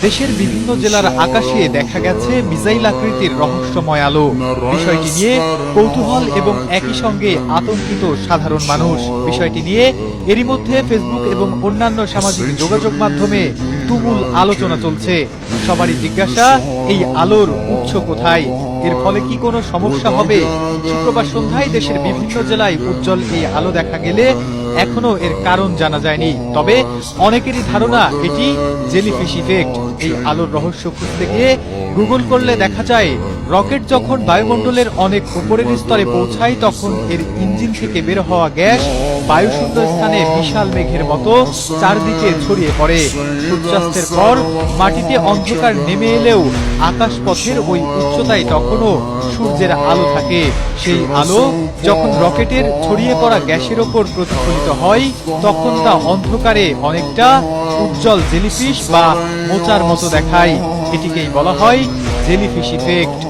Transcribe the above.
দেশের বিভিন্ন জেলার আকাশে দেখা গেছে মিসাইল আকৃতির রহস্যময় আলো। বিষয়টি নিয়ে কৌতূহল এবং একই সঙ্গে আতঙ্কিত সাধারণ মানুষ। বিষয়টি নিয়ে এরই মধ্যে ফেসবুক এবং অন্যান্য সামাজিক যোগাযোগ মাধ্যমে তুমুল আলোচনা চলছে। সবারই জিজ্ঞাসা, এই আলোর উৎস কোথায়? এর ফলে কি কোনো সমস্যা হবে? শুক্রবার সন্ধ্যায় দেশের বিভিন্ন জেলায় উজ্জ্বল এই আলো দেখা গেলে এখনো এর কারণ জানা যায়নি। তবে অনেকেরই ধারণা এটি জেলিফিশ ইফেক্ট। এই আলোর রহস্য খুঁজতে গিয়ে গুগল করলে দেখা যায়, রকেট যখন বায়ুমণ্ডলের অনেক উপরের স্তরে পৌঁছায় তখন এর ইঞ্জিন থেকে বের হওয়া গ্যাস বায়ুশূন্য স্থানে বিশাল মেঘের মতো চারদিকে ছড়িয়ে পড়ে। সূর্যাস্তের পর মাটিতে অন্ধকার নেমে এলেও আকাশপথের ওই উচ্চতায় তখনও সূর্যের আলো থাকে। সেই আলো যখন রকেটের ছড়িয়ে পড়া গ্যাসের ওপর প্রতিফলিত হয় তখন তা অন্ধকারে অনেকটা উজ্জ্বল জেলিফিশ বা মোচার মতো দেখায়। এটিকেই বলা হয় জেলিফিশ ইফেক্ট।